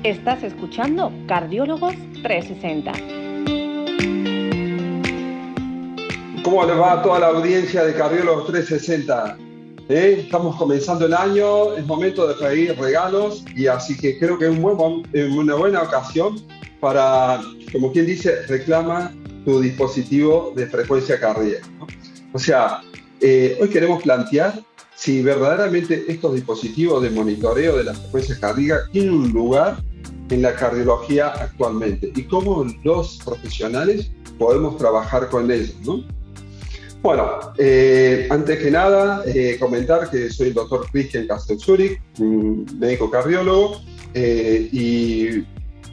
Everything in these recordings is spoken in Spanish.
Estás escuchando Cardiólogos 360. ¿Cómo le va a toda la audiencia de Cardiólogos 360? Estamos comenzando el año, es momento de pedir regalos y así que creo que es una buena ocasión para, como quien dice, reclama tu dispositivo de frecuencia cardíaca, ¿no? O sea, hoy queremos plantear si verdaderamente estos dispositivos de monitoreo de la frecuencia cardíaca tienen un lugar en la cardiología actualmente y cómo los profesionales podemos trabajar con ellos, ¿no? Bueno, antes que nada, comentar que soy el doctor Christian Castel-Zurich, médico cardiólogo, y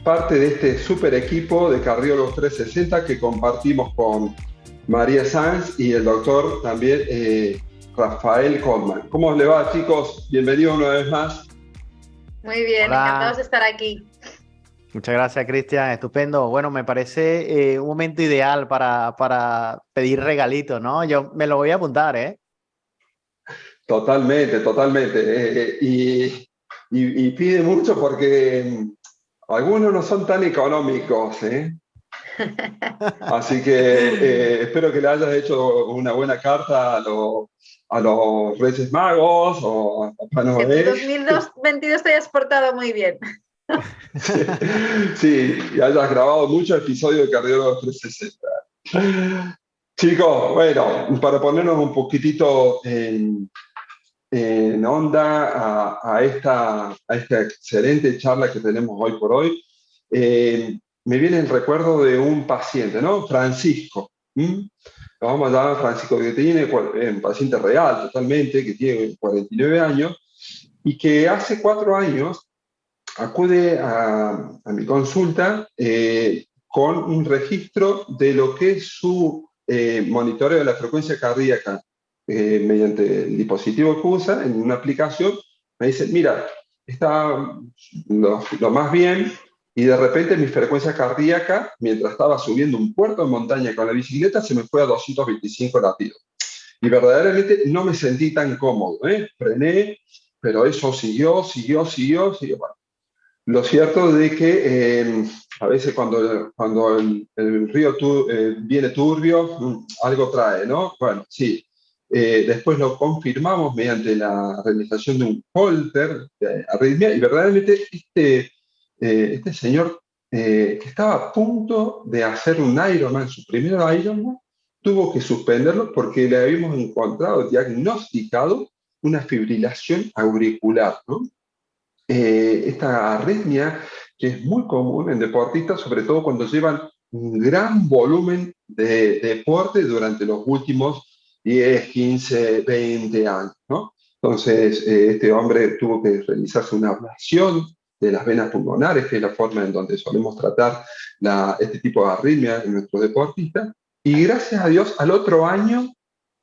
parte de este super equipo de Cardiólogos 360 que compartimos con María Sanz y el doctor también Rafael Kollmann. ¿Cómo le va, chicos? Bienvenidos una vez más. Muy bien, Hola. encantados de estar aquí. Muchas gracias, Cristian. Estupendo. Bueno, me parece un momento ideal para pedir regalitos, ¿no? Yo me lo voy a apuntar, ¿eh? Totalmente. Y pide mucho porque algunos no son tan económicos, ¿eh? Así que espero que le hayas hecho una buena carta a los Reyes Magos o a Papá Que Noel. tu 2022 te hayas portado muy bien. Sí, y hayas grabado muchos episodios de Cardiólogos 360. Chicos, bueno, para ponernos un poquitito en onda a esta excelente charla que tenemos hoy por hoy, me viene el recuerdo de un paciente, ¿no? Francisco. Lo vamos a llamar Francisco, que tiene un paciente real totalmente, que tiene 49 años y que hace 4 años acude a mi consulta con un registro de lo que es su monitoreo de la frecuencia cardíaca mediante el dispositivo que usa en una aplicación. Me dice, mira, está lo más bien, y de repente mi frecuencia cardíaca, mientras estaba subiendo un puerto de montaña con la bicicleta, se me fue a 225 latidos. Y verdaderamente no me sentí tan cómodo, frené, pero eso siguió. Bueno, lo cierto de que a veces cuando el río viene turbio, algo trae, ¿no? Bueno, sí. Después lo confirmamos mediante la realización de un Holter de arritmia y verdaderamente este señor que estaba a punto de hacer un Ironman, su primer Ironman, tuvo que suspenderlo porque le habíamos encontrado, diagnosticado una fibrilación auricular, ¿no? Esta arritmia que es muy común en deportistas, sobre todo cuando llevan un gran volumen de deporte durante los últimos 10, 15, 20 años, ¿no? Entonces, este hombre tuvo que realizarse una ablación de las venas pulmonares, que es la forma en donde solemos tratar este tipo de arritmia en nuestros deportistas, y gracias a Dios, al otro año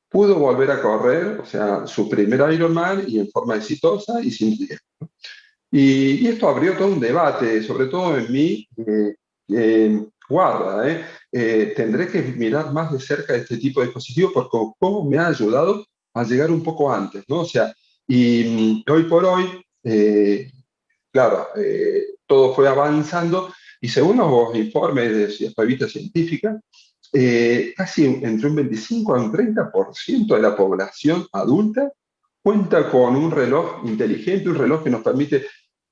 pudo volver a correr, o sea, su primer Ironman y en forma exitosa y sin riesgo. Y esto abrió todo un debate, sobre todo en mí, guarda, tendré que mirar más de cerca este tipo de dispositivos porque cómo me ha ayudado a llegar un poco antes, ¿no? O sea, y hoy por hoy, claro, todo fue avanzando y según los informes de revistas científicas, casi entre un 25 a un 30% de la población adulta cuenta con un reloj inteligente, un reloj que nos permite,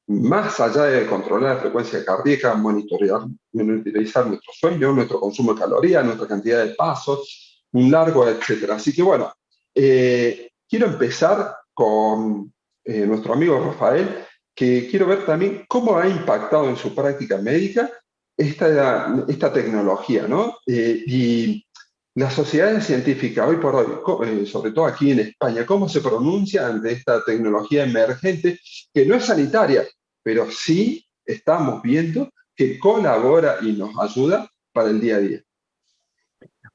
más allá de controlar la frecuencia cardíaca, monitorizar nuestro sueño, nuestro consumo de calorías, nuestra cantidad de pasos, un largo, etcétera. Así que bueno, quiero empezar con nuestro amigo Rafael, que quiero ver también cómo ha impactado en su práctica médica esta tecnología, ¿no? Y las sociedades científicas, hoy por hoy, sobre todo aquí en España, ¿cómo se pronuncia ante esta tecnología emergente que no es sanitaria, pero sí estamos viendo que colabora y nos ayuda para el día a día?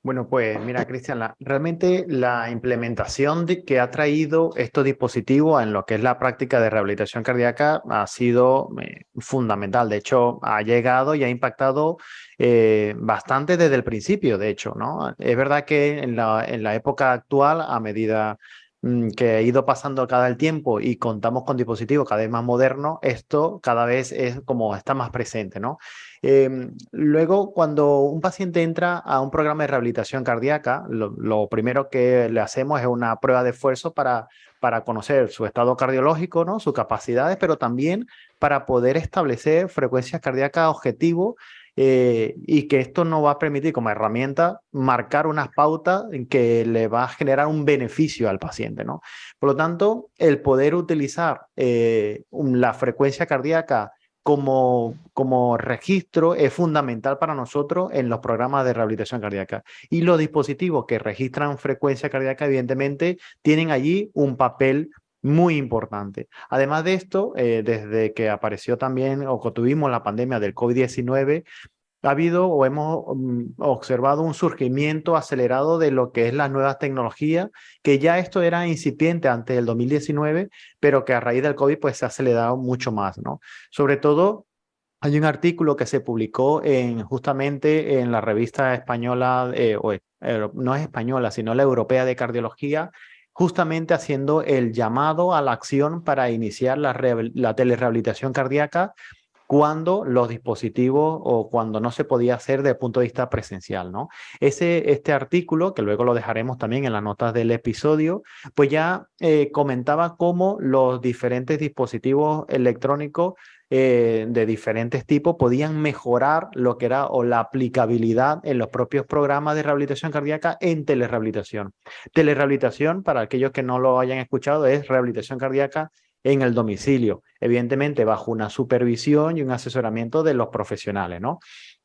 Bueno, pues mira, Cristian, realmente la implementación que ha traído estos dispositivos en lo que es la práctica de rehabilitación cardíaca ha sido fundamental. De hecho, ha llegado y ha impactado bastante desde el principio, de hecho, ¿no? Es verdad que en la época actual, a medida que ha ido pasando cada el tiempo y contamos con dispositivos cada vez más modernos, esto cada vez es como está más presente, ¿no? Luego, cuando un paciente entra a un programa de rehabilitación cardíaca, lo primero que le hacemos es una prueba de esfuerzo para conocer su estado cardiológico, ¿no? Sus capacidades, pero también para poder establecer frecuencias cardíacas objetivo, y que esto nos va a permitir como herramienta marcar unas pautas en que le va a generar un beneficio al paciente, ¿no? Por lo tanto, el poder utilizar la frecuencia cardíaca como registro es fundamental para nosotros en los programas de rehabilitación cardíaca. Y los dispositivos que registran frecuencia cardíaca, evidentemente, tienen allí un papel muy importante. Además de esto, desde que apareció también o que tuvimos la pandemia del COVID-19, ha habido o hemos observado un surgimiento acelerado de lo que es las nuevas tecnologías, que ya esto era incipiente antes del 2019, pero que a raíz del COVID pues se ha acelerado mucho más, ¿no? Sobre todo, hay un artículo que se publicó justamente en la revista española, no es española, sino la europea de cardiología, justamente haciendo el llamado a la acción para iniciar la telerehabilitación cardíaca cuando los dispositivos o cuando no se podía hacer desde el punto de vista presencial, ¿no? Este artículo, que luego lo dejaremos también en las notas del episodio, pues ya comentaba cómo los diferentes dispositivos electrónicos de diferentes tipos podían mejorar lo que era o la aplicabilidad en los propios programas de rehabilitación cardíaca en telerehabilitación. Telerehabilitación, para aquellos que no lo hayan escuchado, es rehabilitación cardíaca en el domicilio, evidentemente bajo una supervisión y un asesoramiento de los profesionales, ¿no?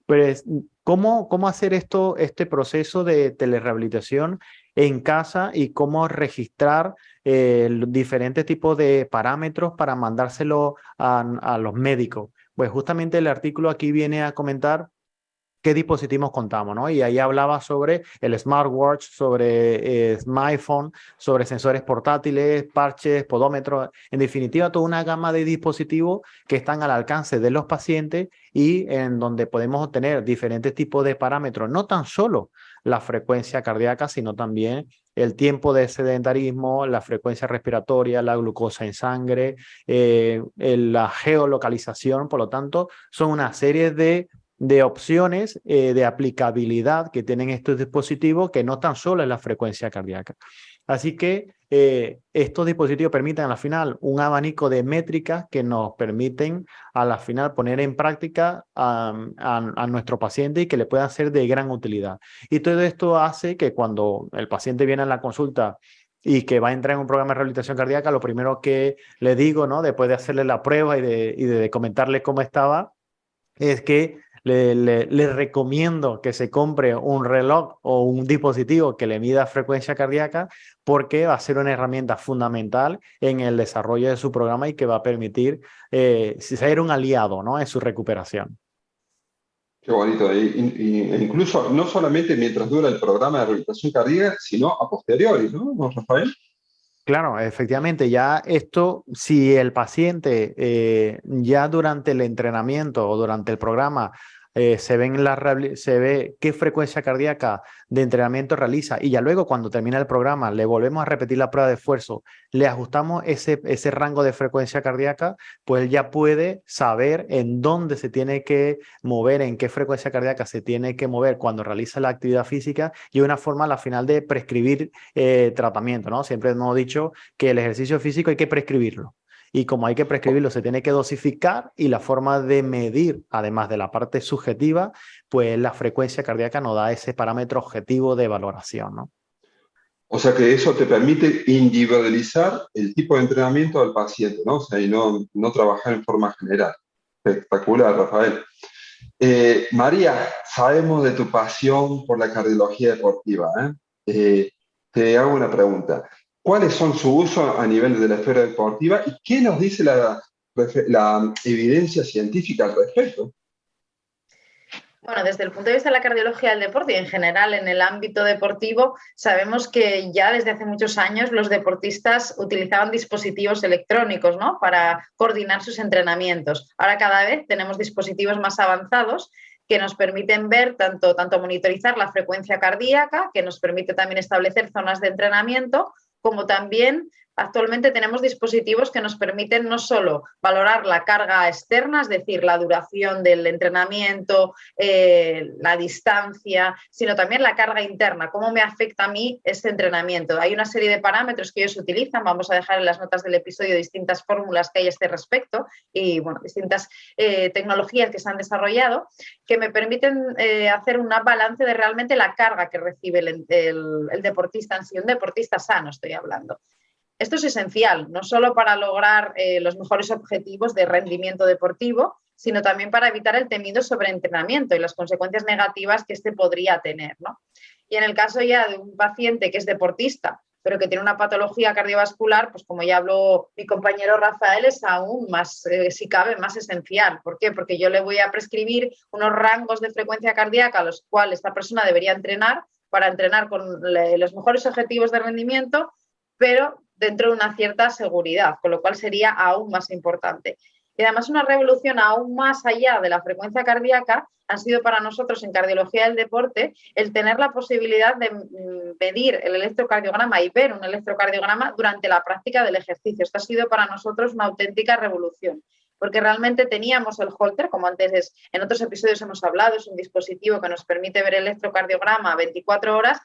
Pues, ¿cómo hacer este proceso de telerehabilitación en casa y cómo registrar diferentes tipos de parámetros para mandárselo a los médicos? Pues justamente el artículo aquí viene a comentar qué dispositivos contamos, ¿no? Y ahí hablaba sobre el smartwatch, sobre smartphone, sobre sensores portátiles, parches, podómetros, en definitiva, toda una gama de dispositivos que están al alcance de los pacientes y en donde podemos obtener diferentes tipos de parámetros, no tan solo la frecuencia cardíaca, sino también el tiempo de sedentarismo, la frecuencia respiratoria, la glucosa en sangre, la geolocalización. Por lo tanto, son una serie de opciones de aplicabilidad que tienen estos dispositivos, que no tan solo es la frecuencia cardíaca. Así que estos dispositivos permiten a la final un abanico de métricas que nos permiten a la final poner en práctica a nuestro paciente y que le puedan ser de gran utilidad. Y todo esto hace que cuando el paciente viene a la consulta y que va a entrar en un programa de rehabilitación cardíaca, lo primero que le digo, ¿no?, después de hacerle la prueba y de comentarle cómo estaba, es que le recomiendo que se compre un reloj o un dispositivo que le mida frecuencia cardíaca, porque va a ser una herramienta fundamental en el desarrollo de su programa y que va a permitir ser un aliado, ¿no?, en su recuperación. Qué bonito. E incluso no solamente mientras dura el programa de rehabilitación cardíaca, sino a posteriori, ¿no, Rafael? Claro, efectivamente, ya esto, si el paciente ya durante el entrenamiento o durante el programa se ve qué frecuencia cardíaca de entrenamiento realiza, y ya luego cuando termina el programa le volvemos a repetir la prueba de esfuerzo, le ajustamos ese rango de frecuencia cardíaca, pues él ya puede saber en dónde se tiene que mover, en qué frecuencia cardíaca se tiene que mover cuando realiza la actividad física, y una forma a la final de prescribir tratamiento, ¿no? Siempre hemos dicho que el ejercicio físico hay que prescribirlo. Y como hay que prescribirlo, se tiene que dosificar, y la forma de medir, además de la parte subjetiva, pues la frecuencia cardíaca nos da ese parámetro objetivo de valoración, ¿no? O sea que eso te permite individualizar el tipo de entrenamiento del paciente, ¿no? O sea, y no trabajar en forma general. Espectacular, Rafael. María, sabemos de tu pasión por la cardiología deportiva, ¿eh? Te hago una pregunta. ¿Cuáles son su uso a nivel de la esfera deportiva y qué nos dice la evidencia científica al respecto? Bueno, desde el punto de vista de la cardiología del deporte y en general en el ámbito deportivo, sabemos que ya desde hace muchos años los deportistas utilizaban dispositivos electrónicos, ¿no?, para coordinar sus entrenamientos. Ahora cada vez tenemos dispositivos más avanzados que nos permiten ver tanto monitorizar la frecuencia cardíaca, que nos permite también establecer zonas de entrenamiento, como también actualmente tenemos dispositivos que nos permiten no solo valorar la carga externa, es decir, la duración del entrenamiento, la distancia, sino también la carga interna, cómo me afecta a mí este entrenamiento. Hay una serie de parámetros que ellos utilizan, vamos a dejar en las notas del episodio distintas fórmulas que hay a este respecto y bueno, distintas tecnologías que se han desarrollado que me permiten hacer un balance de realmente la carga que recibe el deportista en sí, un deportista sano estoy hablando. Esto es esencial, no solo para lograr los mejores objetivos de rendimiento deportivo, sino también para evitar el temido sobreentrenamiento y las consecuencias negativas que este podría tener, ¿no? Y en el caso ya de un paciente que es deportista, pero que tiene una patología cardiovascular, pues como ya habló mi compañero Rafael, es aún más, si cabe, más esencial. ¿Por qué? Porque yo le voy a prescribir unos rangos de frecuencia cardíaca a los cuales esta persona debería entrenar para entrenar con los mejores objetivos de rendimiento, pero dentro de una cierta seguridad, con lo cual sería aún más importante. Y además una revolución aún más allá de la frecuencia cardíaca ha sido para nosotros en cardiología del deporte el tener la posibilidad de medir el electrocardiograma y ver un electrocardiograma durante la práctica del ejercicio. Esto ha sido para nosotros una auténtica revolución, porque realmente teníamos el Holter, como antes en otros episodios hemos hablado, es un dispositivo que nos permite ver el electrocardiograma 24 horas,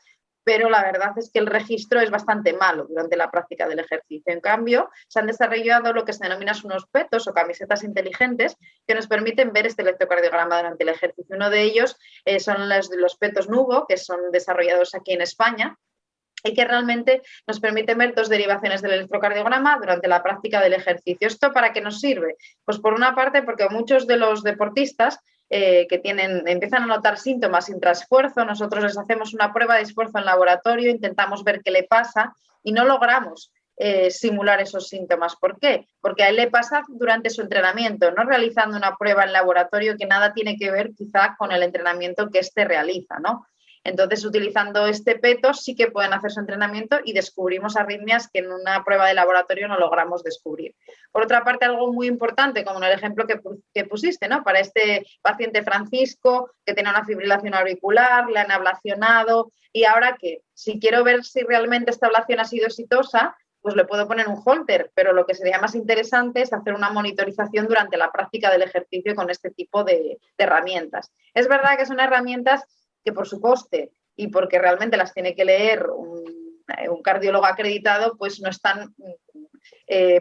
pero la verdad es que el registro es bastante malo durante la práctica del ejercicio. En cambio, se han desarrollado lo que se denomina unos petos o camisetas inteligentes que nos permiten ver este electrocardiograma durante el ejercicio. Uno de ellos son los petos Nuvo, que son desarrollados aquí en España y que realmente nos permiten ver dos derivaciones del electrocardiograma durante la práctica del ejercicio. ¿Esto para qué nos sirve? Pues por una parte porque muchos de los deportistas que empiezan a notar síntomas intraesfuerzo, nosotros les hacemos una prueba de esfuerzo en laboratorio, intentamos ver qué le pasa y no logramos simular esos síntomas. ¿Por qué? Porque a él le pasa durante su entrenamiento, no realizando una prueba en laboratorio que nada tiene que ver quizá con el entrenamiento que éste realiza, ¿no? Entonces, utilizando este peto sí que pueden hacer su entrenamiento y descubrimos arritmias que en una prueba de laboratorio no logramos descubrir. Por otra parte, algo muy importante, como en el ejemplo que pusiste, ¿no? Para este paciente Francisco que tiene una fibrilación auricular, le han ablacionado y ahora que si quiero ver si realmente esta ablación ha sido exitosa, pues le puedo poner un Holter, pero lo que sería más interesante es hacer una monitorización durante la práctica del ejercicio con este tipo de herramientas. Es verdad que son herramientas que por su coste y porque realmente las tiene que leer un cardiólogo acreditado, pues no están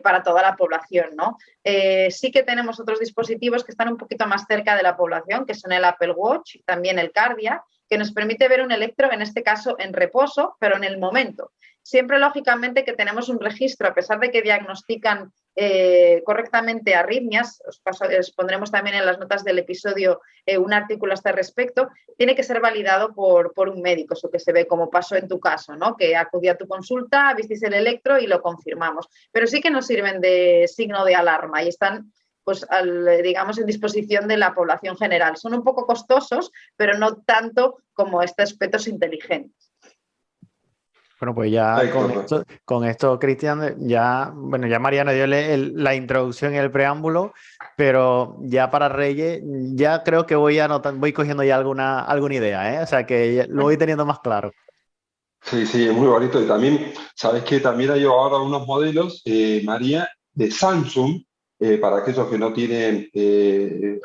para toda la población, ¿no? Sí que tenemos otros dispositivos que están un poquito más cerca de la población, que son el Apple Watch y también el Cardia, que nos permite ver un electro, en este caso en reposo, pero en el momento. Siempre, lógicamente, que tenemos un registro, a pesar de que diagnostican correctamente arritmias, os pondremos también en las notas del episodio un artículo a este respecto, tiene que ser validado por un médico, eso que se ve como pasó en tu caso, ¿no? Que acudí a tu consulta, visteis el electro y lo confirmamos. Pero sí que nos sirven de signo de alarma y están, pues, digamos, en disposición de la población general. Son un poco costosos, pero no tanto como estos petos inteligentes. Bueno, pues ya con esto, Cristian, ya Mariana dio la introducción y el preámbulo, pero ya para Reyes, ya creo que voy cogiendo ya alguna idea, ¿eh? O sea que lo voy teniendo más claro. Sí, es muy bonito. Y también, ¿sabes qué? También hay ahora unos modelos, María, de Samsung, para aquellos que no tienen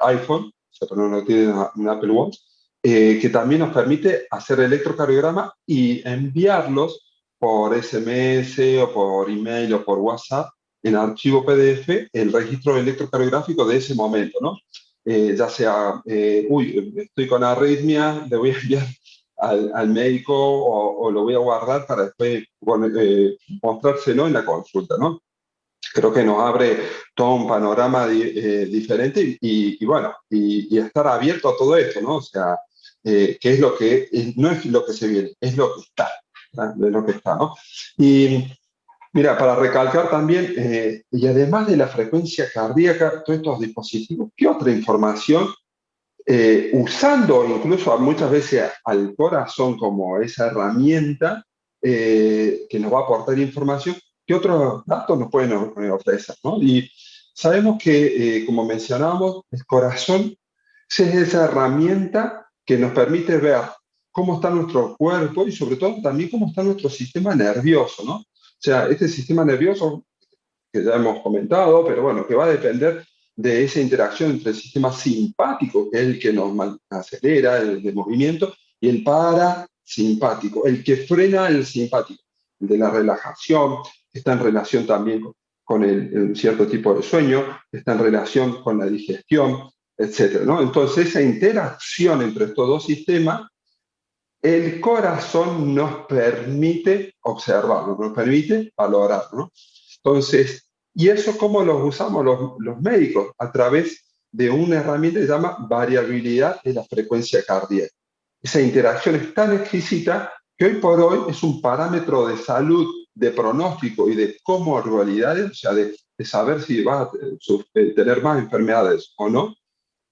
iPhone, o sea, pero no tienen un Apple Watch, que también nos permite hacer electrocardiograma y enviarlos por SMS o por email o por WhatsApp en archivo PDF el registro electrocardiográfico de ese momento, ¿no? Ya sea, estoy con arritmia, le voy a enviar al médico o lo voy a guardar para después mostrárselo en la consulta, ¿no? Creo que nos abre todo un panorama diferente y estar abierto a todo esto, ¿no? O sea, que es lo que, no es lo que se viene, es lo que está, ¿no? Es lo que está, ¿no? Y mira, para recalcar también, y además de la frecuencia cardíaca, todos estos dispositivos, ¿qué otra información? Usando incluso muchas veces al corazón como esa herramienta que nos va a aportar información, ¿qué otros datos nos pueden ofrecer, ¿no? Y sabemos que, como mencionábamos, el corazón es esa herramienta que nos permite ver cómo está nuestro cuerpo y sobre todo también cómo está nuestro sistema nervioso, ¿no? O sea, este sistema nervioso que ya hemos comentado, pero bueno, que va a depender de esa interacción entre el sistema simpático, que es el que nos acelera el de movimiento, y el parasimpático, el que frena el simpático, el de la relajación, que está en relación también con el cierto tipo de sueño, que está en relación con la digestión, etcétera, ¿no? Entonces, esa interacción entre estos dos sistemas, el corazón nos permite observarlo, nos permite valorar, ¿no? Entonces, ¿y eso cómo lo usamos los médicos? A través de una herramienta que se llama variabilidad de la frecuencia cardíaca. Esa interacción es tan exquisita que hoy por hoy es un parámetro de salud, de pronóstico y de comorbilidades, o sea, de saber si vas a tener más enfermedades o no,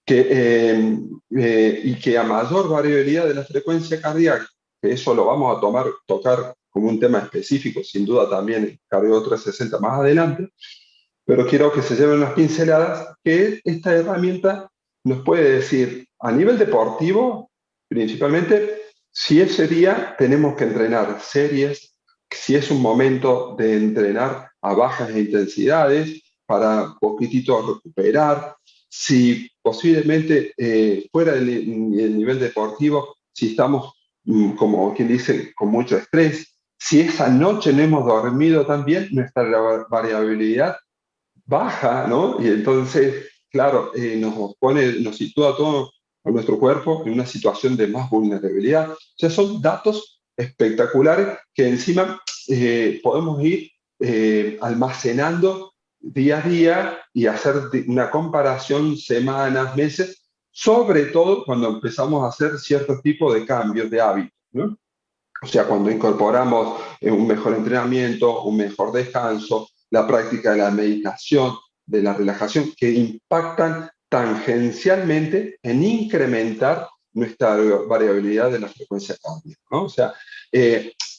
y que a mayor variabilidad de la frecuencia cardíaca, que eso lo vamos a tocar como un tema específico, sin duda también en Cardio 360 más adelante, pero quiero que se lleven unas pinceladas que esta herramienta nos puede decir a nivel deportivo, principalmente, si ese día tenemos que entrenar series, si es un momento de entrenar a bajas intensidades para poquitito recuperar, si posiblemente fuera del nivel deportivo, si estamos, como quien dice, con mucho estrés, si esa noche no hemos dormido tan bien, nuestra variabilidad baja, ¿no? Y entonces, claro, nos sitúa todo a nuestro cuerpo en una situación de más vulnerabilidad. O sea, son datos espectaculares que encima podemos ir almacenando día a día y hacer una comparación semanas, meses, sobre todo cuando empezamos a hacer cierto tipo de cambios de hábitos, ¿no? O sea, cuando incorporamos un mejor entrenamiento, un mejor descanso, la práctica de la meditación, de la relajación, que impactan tangencialmente en incrementar nuestra variabilidad de la frecuencia cardíaca, ¿no? O sea,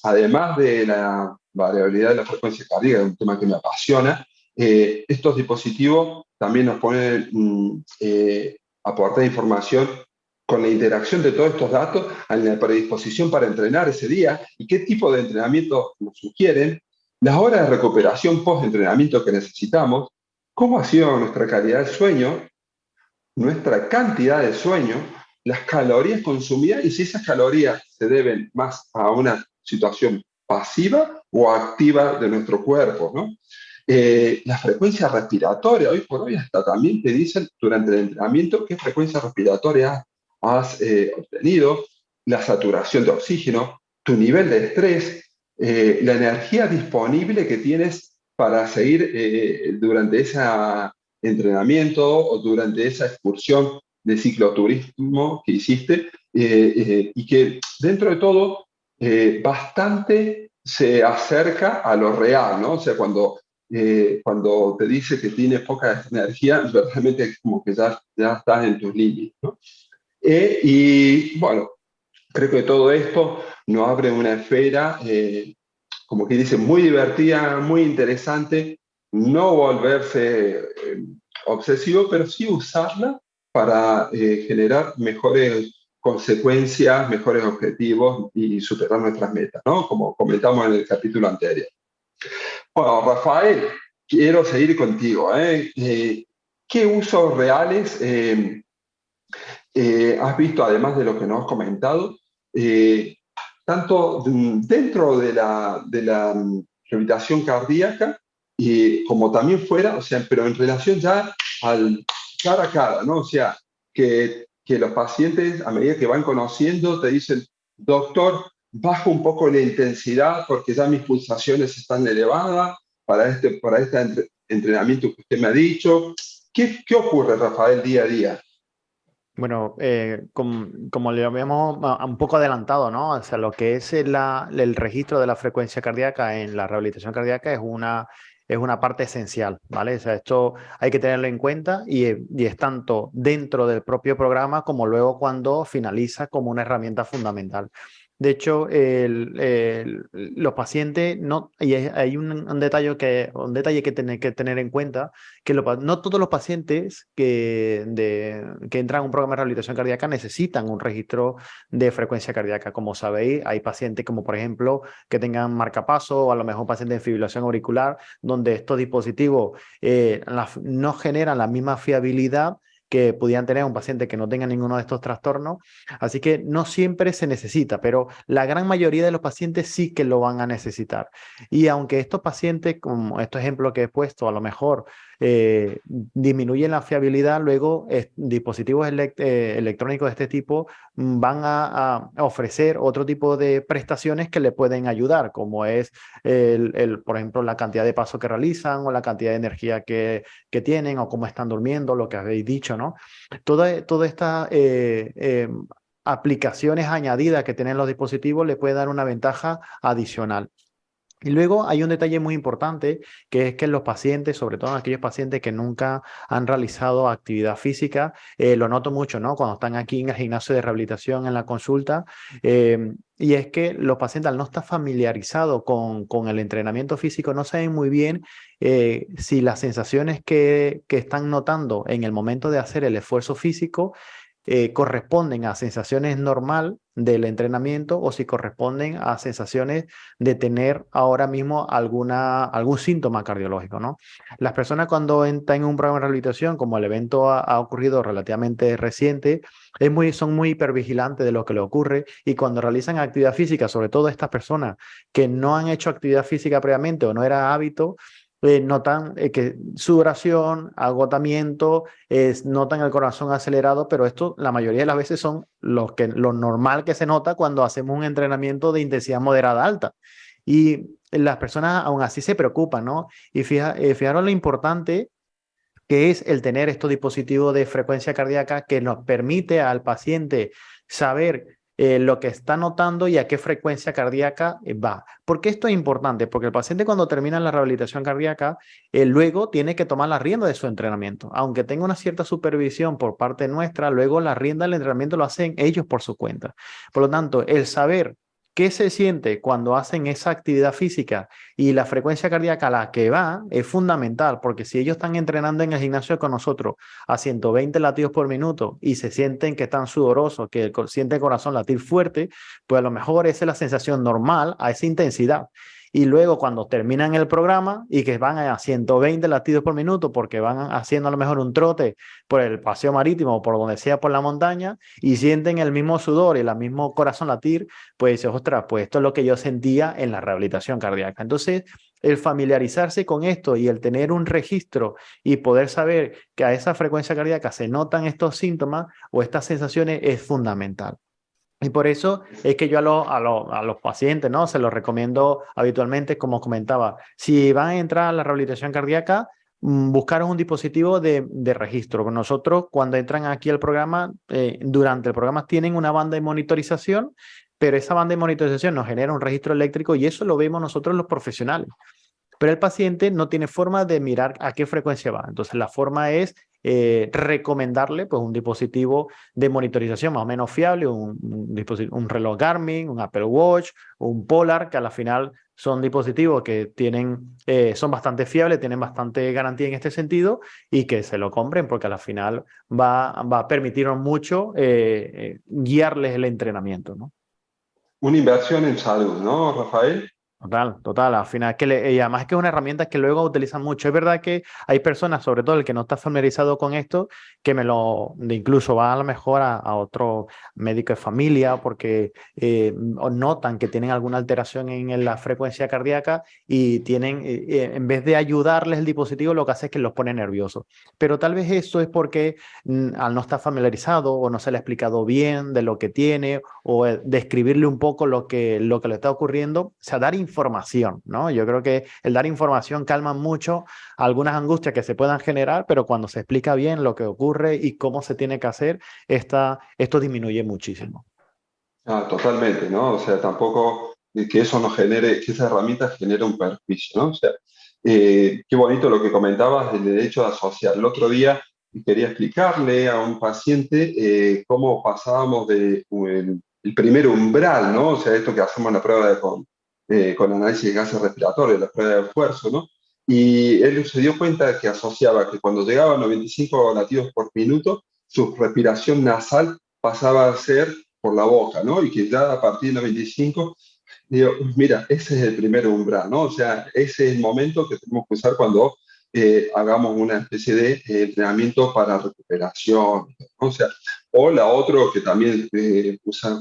además de la variabilidad de la frecuencia cardíaca, un tema que me apasiona, estos dispositivos también nos ponen aportar información con la interacción de todos estos datos en la predisposición para entrenar ese día y qué tipo de entrenamiento nos sugieren, las horas de recuperación post-entrenamiento que necesitamos, cómo ha sido nuestra calidad de sueño, nuestra cantidad de sueño, las calorías consumidas y si esas calorías se deben más a una situación pasiva o activa de nuestro cuerpo, ¿no? La frecuencia respiratoria, hoy por hoy hasta también te dicen durante el entrenamiento qué frecuencia respiratoria has obtenido, la saturación de oxígeno, tu nivel de estrés, la energía disponible que tienes para seguir durante ese entrenamiento o durante esa excursión de cicloturismo que hiciste y que dentro de todo bastante se acerca a lo real, ¿no? O sea, cuando te dice que tienes poca energía, realmente es como que ya estás en tus límites, ¿no? Y bueno, creo que todo esto nos abre una esfera, como que dice, muy divertida, muy interesante, no volverse obsesivo, pero sí usarla para generar mejores consecuencias, mejores objetivos y superar nuestras metas, ¿no? Como comentamos en el capítulo anterior. Bueno, Rafael, quiero seguir contigo, ¿eh? ¿Qué usos reales has visto, además de lo que nos has comentado, tanto dentro de la rehabilitación cardíaca como también fuera, o sea, pero en relación ya al cara a cara, ¿no? O sea, que los pacientes, a medida que van conociendo, te dicen, doctor, bajo un poco la intensidad porque ya mis pulsaciones están elevadas para este entrenamiento que usted me ha dicho. ¿Qué ocurre, Rafael, día a día? Bueno, como le habíamos un poco adelantado, ¿no? O sea, lo que es el registro de la frecuencia cardíaca en la rehabilitación cardíaca es una parte esencial, ¿vale? O sea, esto hay que tenerlo en cuenta y es tanto dentro del propio programa como luego cuando finaliza como una herramienta fundamental. De hecho, los pacientes, no, y hay un detalle que tener en cuenta, que no todos los pacientes que entran a un programa de rehabilitación cardíaca necesitan un registro de frecuencia cardíaca. Como sabéis, hay pacientes como, por ejemplo, que tengan marcapaso o a lo mejor pacientes de fibrilación auricular, donde estos dispositivos no generan la misma fiabilidad que pudieran tener un paciente que no tenga ninguno de estos trastornos. Así que no siempre se necesita, pero la gran mayoría de los pacientes sí que lo van a necesitar. Y aunque estos pacientes, como estos ejemplos que he puesto, a lo mejor disminuyen la fiabilidad, luego dispositivos electrónicos de este tipo van a ofrecer otro tipo de prestaciones que le pueden ayudar, como es, por ejemplo, la cantidad de pasos que realizan o la cantidad de energía que tienen o cómo están durmiendo, lo que habéis dicho, ¿no? Toda esta aplicaciones añadidas que tienen los dispositivos le puede dar una ventaja adicional. Y luego hay un detalle muy importante, que es que los pacientes, sobre todo aquellos pacientes que nunca han realizado actividad física, lo noto mucho, ¿no? Cuando están aquí en el gimnasio de rehabilitación, en la consulta, y es que los pacientes al no estar familiarizados con el entrenamiento físico no saben muy bien si las sensaciones que están notando en el momento de hacer el esfuerzo físico corresponden a sensaciones normal del entrenamiento o si corresponden a sensaciones de tener ahora mismo algún síntoma cardiológico, ¿no? Las personas cuando entran en un programa de rehabilitación, como el evento ha ocurrido relativamente reciente, son muy hipervigilantes de lo que le ocurre y cuando realizan actividad física, sobre todo estas personas que no han hecho actividad física previamente o no era hábito, notan que sudoración, agotamiento, notan el corazón acelerado, pero esto la mayoría de las veces son lo normal que se nota cuando hacemos un entrenamiento de intensidad moderada alta. Y las personas aún así se preocupan, ¿no? Y fijaros lo importante que es el tener estos dispositivos de frecuencia cardíaca que nos permite al paciente saber lo que está notando y a qué frecuencia cardíaca va. ¿Por qué esto es importante? Porque el paciente cuando termina la rehabilitación cardíaca, luego tiene que tomar la rienda de su entrenamiento. Aunque tenga una cierta supervisión por parte nuestra, luego la rienda del entrenamiento lo hacen ellos por su cuenta. Por lo tanto, el saber qué se siente cuando hacen esa actividad física y la frecuencia cardíaca a la que va es fundamental, porque si ellos están entrenando en el gimnasio con nosotros a 120 latidos por minuto y se sienten que están sudorosos, que siente el corazón latir fuerte, pues a lo mejor esa es la sensación normal a esa intensidad. Y luego cuando terminan el programa y que van a 120 latidos por minuto porque van haciendo a lo mejor un trote por el paseo marítimo o por donde sea por la montaña y sienten el mismo sudor y el mismo corazón latir, pues dices, ostras, pues esto es lo que yo sentía en la rehabilitación cardíaca. Entonces, el familiarizarse con esto y el tener un registro y poder saber que a esa frecuencia cardíaca se notan estos síntomas o estas sensaciones es fundamental. Y por eso es que yo a los pacientes, ¿no? Se los recomiendo habitualmente, como comentaba, si van a entrar a la rehabilitación cardíaca, buscar un dispositivo de registro. Nosotros, cuando entran aquí al programa, durante el programa tienen una banda de monitorización, pero esa banda de monitorización nos genera un registro eléctrico y eso lo vemos nosotros los profesionales. Pero el paciente no tiene forma de mirar a qué frecuencia va. Entonces, la forma es recomendarle pues, un dispositivo de monitorización más o menos fiable, un reloj Garmin, un Apple Watch, un Polar, que a la final son dispositivos que son bastante fiables, tienen bastante garantía en este sentido y que se lo compren porque a la final va a permitirnos mucho guiarles el entrenamiento, ¿no? Una inversión en salud, ¿no, Rafael? Total, al final y además es que es una herramienta que luego utilizan mucho. Es verdad que hay personas, sobre todo el que no está familiarizado con esto, que incluso va a lo mejor a otro médico de familia porque notan que tienen alguna alteración en la frecuencia cardíaca y tienen, en vez de ayudarles el dispositivo, lo que hace es que los pone nerviosos. Pero tal vez eso es porque al no estar familiarizado o no se le ha explicado bien de lo que tiene o describirle un poco lo que le está ocurriendo, o sea, dar información, ¿no? Yo creo que el dar información calma mucho algunas angustias que se puedan generar, pero cuando se explica bien lo que ocurre y cómo se tiene que hacer, esto disminuye muchísimo. Totalmente, ¿no? O sea, tampoco que eso nos genere, que esa herramienta genere un perjuicio, ¿no? O sea, qué bonito lo que comentabas del derecho a asociar. El otro día quería explicarle a un paciente cómo pasábamos el primer umbral, ¿no? O sea, esto que hacemos en la prueba con análisis de gases respiratorios, la prueba de esfuerzo, ¿no? Y él se dio cuenta que asociaba que cuando llegaba a 95 latidos por minuto, su respiración nasal pasaba a ser por la boca, ¿no? Y que ya a partir de 95, digo, mira, ese es el primer umbral, ¿no? O sea, ese es el momento que tenemos que usar cuando hagamos una especie de entrenamiento para recuperación, ¿no? O sea, o la otra que también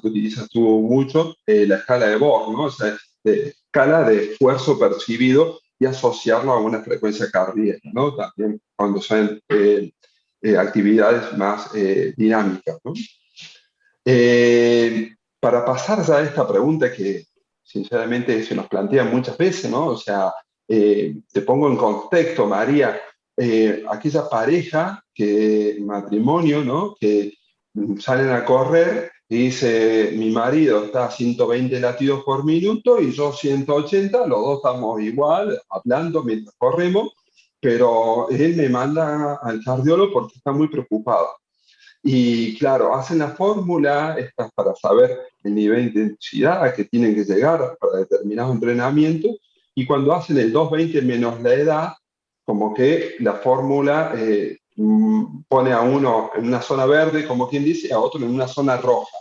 utilizas tú mucho, la escala de Borg, ¿no? O sea, escala de esfuerzo percibido y asociarlo a una frecuencia cardíaca, ¿no? También cuando son actividades más dinámicas, ¿no? Para pasar ya a esta pregunta que sinceramente se nos plantea muchas veces, ¿no? O sea, te pongo en contexto, María, aquella pareja, matrimonio, ¿no? Que salen a correr y dice, mi marido está a 120 latidos por minuto y yo 180, los dos estamos igual, hablando mientras corremos, pero él me manda al cardiólogo porque está muy preocupado. Y claro, hacen la fórmula esta para saber el nivel de intensidad a que tienen que llegar para determinado entrenamiento, y cuando hacen el 220 menos la edad, como que la fórmula pone a uno en una zona verde, como quien dice, a otro en una zona roja.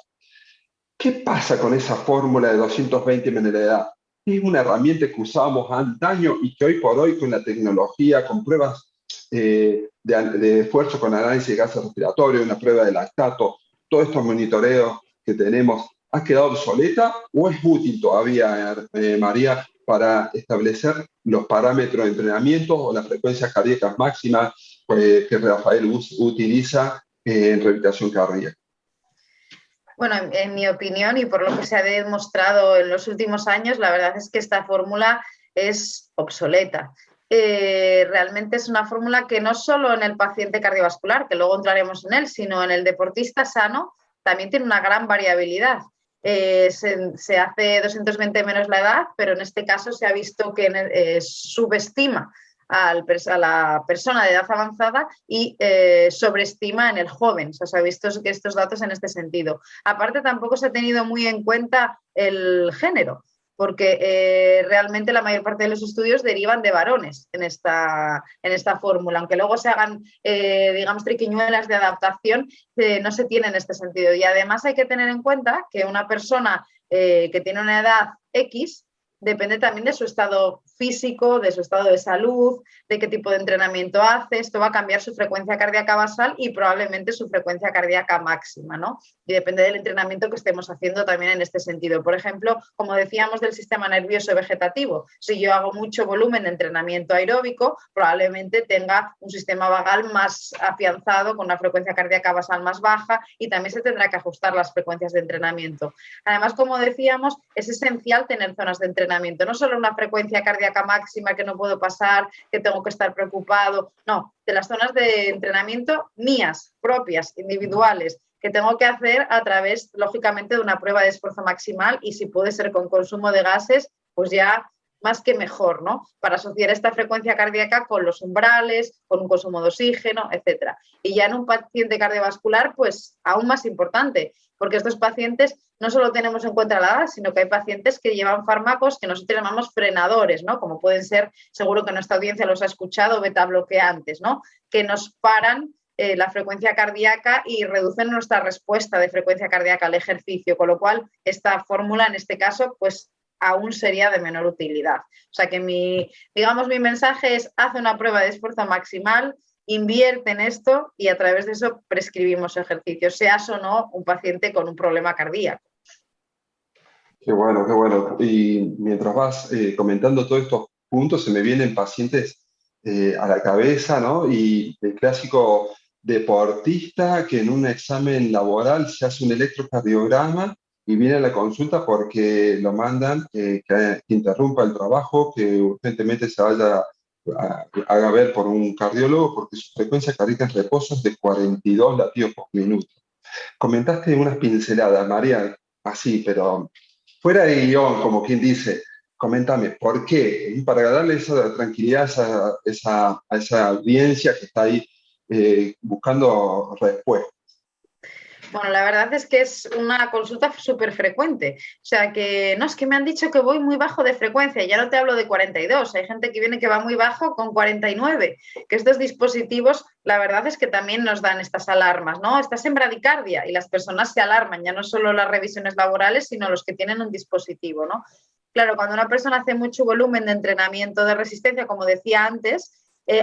¿Qué pasa con esa fórmula de 220 menos la edad? Es una herramienta que usábamos antaño y que hoy por hoy con la tecnología, con pruebas de esfuerzo con análisis de gases respiratorios, una prueba de lactato, todos estos monitoreos que tenemos, ¿ha quedado obsoleta o es útil todavía, María, para establecer los parámetros de entrenamiento o las frecuencias cardíacas máximas que Rafael utiliza en rehabilitación cardíaca? Bueno, en mi opinión y por lo que se ha demostrado en los últimos años, la verdad es que esta fórmula es obsoleta. Realmente es una fórmula que no solo en el paciente cardiovascular, que luego entraremos en él, sino en el deportista sano, también tiene una gran variabilidad. Se hace 220 menos la edad, pero en este caso se ha visto que subestima a la persona de edad avanzada y sobreestima en el joven. O sea, se ha visto que estos datos en este sentido. Aparte, tampoco se ha tenido muy en cuenta el género, porque realmente la mayor parte de los estudios derivan de varones en esta fórmula, aunque luego se hagan, digamos, triquiñuelas de adaptación, no se tiene en este sentido. Y además hay que tener en cuenta que una persona que tiene una edad X depende también de su estado físico, de su estado de salud, de qué tipo de entrenamiento hace. Esto va a cambiar su frecuencia cardíaca basal y probablemente su frecuencia cardíaca máxima, ¿no? Y depende del entrenamiento que estemos haciendo también en este sentido. Por ejemplo, como decíamos del sistema nervioso vegetativo, si yo hago mucho volumen de entrenamiento aeróbico, probablemente tenga un sistema vagal más afianzado, con una frecuencia cardíaca basal más baja, y también se tendrá que ajustar las frecuencias de entrenamiento. Además, como decíamos, es esencial tener zonas de entrenamiento, no solo una frecuencia cardíaca máxima que no puedo pasar, que tengo que estar preocupado, no, de las zonas de entrenamiento mías, propias, individuales, que tengo que hacer a través, lógicamente, de una prueba de esfuerzo maximal, y si puede ser con consumo de gases, pues ya más que mejor, ¿no? Para asociar esta frecuencia cardíaca con los umbrales, con un consumo de oxígeno, etcétera. Y ya en un paciente cardiovascular, pues aún más importante, porque estos pacientes no solo tenemos en cuenta la edad, sino que hay pacientes que llevan fármacos que nosotros llamamos frenadores, ¿no? Como pueden ser, seguro que nuestra audiencia los ha escuchado, beta bloqueantes, ¿no? Que nos paran la frecuencia cardíaca y reducen nuestra respuesta de frecuencia cardíaca al ejercicio, con lo cual esta fórmula en este caso, pues aún sería de menor utilidad. O sea que mi mensaje es: haz una prueba de esfuerzo maximal, invierte en esto y a través de eso prescribimos ejercicios, seas o no un paciente con un problema cardíaco. Qué bueno, qué bueno. Y mientras vas comentando todos estos puntos, se me vienen pacientes a la cabeza, ¿no? Y el clásico deportista que en un examen laboral se hace un electrocardiograma y viene a la consulta porque lo mandan que interrumpa el trabajo, que urgentemente se vaya haga ver por un cardiólogo porque su frecuencia cardíaca en reposo es de 42 latidos por minuto. Comentaste unas pinceladas, María, así, pero fuera de guión, como quien dice, coméntame, ¿por qué? Para darle esa tranquilidad a esa audiencia que está ahí buscando respuestas. Bueno, la verdad es que es una consulta súper frecuente. O sea, que no, es que me han dicho que voy muy bajo de frecuencia. Ya no te hablo de 42. Hay gente que viene que va muy bajo con 49. Que estos dispositivos, la verdad es que también nos dan estas alarmas, ¿no? Estás en bradicardia y las personas se alarman, ya no solo las revisiones laborales, sino los que tienen un dispositivo, ¿no? Claro, cuando una persona hace mucho volumen de entrenamiento de resistencia, como decía antes,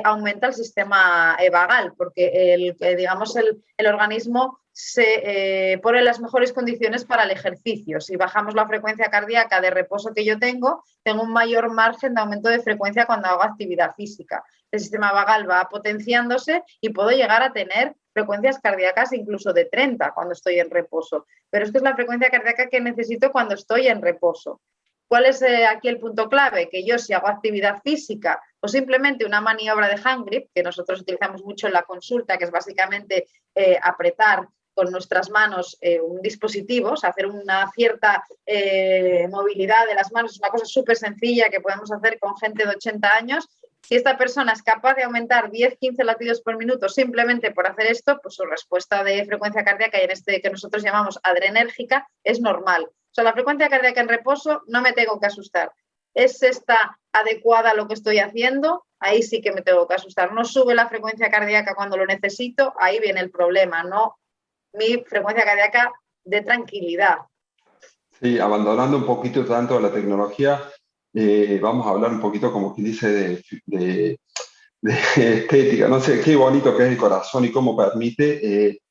aumenta el sistema vagal, porque digamos, el organismo se pone en las mejores condiciones para el ejercicio. Si bajamos la frecuencia cardíaca de reposo que yo tengo un mayor margen de aumento de frecuencia cuando hago actividad física. El sistema vagal va potenciándose y puedo llegar a tener frecuencias cardíacas incluso de 30 cuando estoy en reposo. Pero esto es la frecuencia cardíaca que necesito cuando estoy en reposo. ¿Cuál es aquí el punto clave? Que yo si hago actividad física o simplemente una maniobra de hand grip, que nosotros utilizamos mucho en la consulta, que es básicamente apretar con nuestras manos un dispositivo, o sea, hacer una cierta movilidad de las manos, es una cosa súper sencilla que podemos hacer con gente de 80 años. Si esta persona es capaz de aumentar 10-15 latidos por minuto simplemente por hacer esto, pues su respuesta de frecuencia cardíaca, y en este que nosotros llamamos adrenérgica, es normal. O sea, la frecuencia cardíaca en reposo no me tengo que asustar. ¿Es esta adecuada a lo que estoy haciendo? Ahí sí que me tengo que asustar. No sube la frecuencia cardíaca cuando lo necesito, ahí viene el problema, no mi frecuencia cardíaca de tranquilidad. Sí, abandonando un poquito tanto la tecnología, vamos a hablar un poquito, como quien dice, de estética. No sé, qué bonito que es el corazón y cómo permite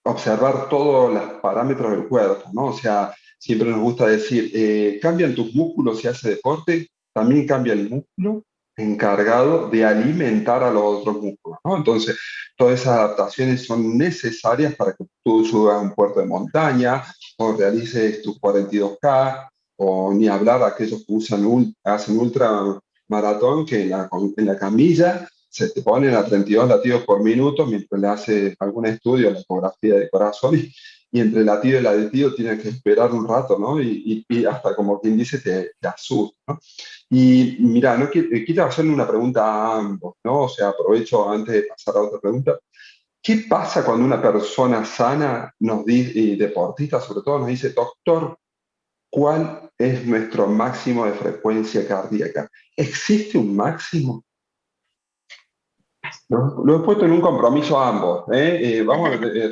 observar todos los parámetros del cuerpo, ¿no? O sea, siempre nos gusta decir, cambian tus músculos si haces deporte, también cambia el músculo encargado de alimentar a los otros músculos, ¿no? Entonces, todas esas adaptaciones son necesarias para que tú subas a un puerto de montaña o realices tus 42K, o ni hablar de aquellos que hacen ultramaratón, que en la camilla se te ponen a 32 latidos por minuto mientras le hace algún estudio, la ecografía de corazón, y entre latido y latido tienes que esperar un rato, ¿no? Y hasta como quien dice, te asusta, ¿no? Y mira, no quiero hacerle una pregunta a ambos, ¿no? O sea, aprovecho antes de pasar a otra pregunta. ¿Qué pasa cuando una persona sana nos dice, y deportista sobre todo, nos dice, doctor, ¿cuál es nuestro máximo de frecuencia cardíaca? ¿Existe un máximo? Lo he puesto en un compromiso a ambos, ¿eh?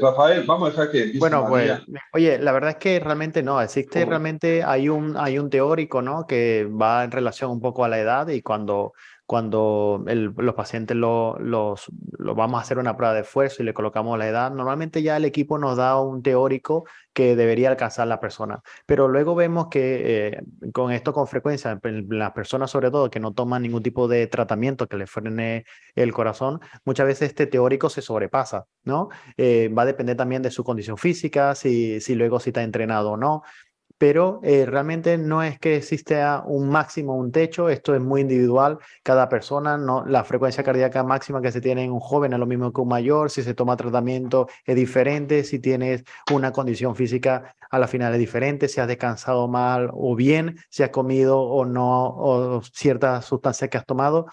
Rafael, vamos a dejar que empiece Bueno, pues, María. oye, la verdad es que realmente no, existe Oh, realmente, hay un teórico, ¿no? Que va en relación un poco a la edad y cuando los pacientes lo vamos a hacer una prueba de esfuerzo y le colocamos la edad, normalmente ya el equipo nos da un teórico que debería alcanzar la persona, pero luego vemos que con esto con frecuencia, las personas sobre todo que no toman ningún tipo de tratamiento que le frene el corazón, muchas veces este teórico se sobrepasa, ¿no? Va a depender también de su condición física, si luego si está entrenado o no, pero realmente no es que exista un máximo, un techo, esto es muy individual, cada persona, no, la frecuencia cardíaca máxima que se tiene en un joven es lo mismo que un mayor, si se toma tratamiento es diferente, si tienes una condición física a la final es diferente, si has descansado mal o bien, si has comido o no, o ciertas sustancias que has tomado.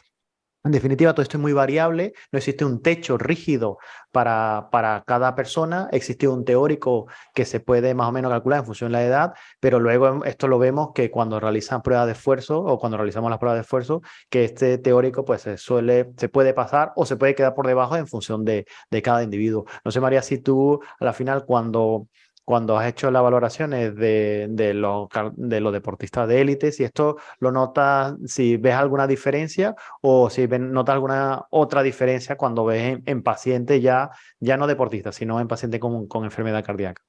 En definitiva, todo esto es muy variable, no existe un techo rígido para cada persona, existe un teórico que se puede más o menos calcular en función de la edad, pero luego esto lo vemos que cuando realizan pruebas de esfuerzo o cuando realizamos las pruebas de esfuerzo, que este teórico pues se puede pasar o se puede quedar por debajo en función de cada individuo. No sé, María, si tú a la final cuando has hecho las valoraciones de los deportistas de élite, si esto lo notas, si ves alguna diferencia o si notas alguna otra diferencia cuando ves en pacientes ya no deportistas, sino en pacientes con enfermedad cardíaca.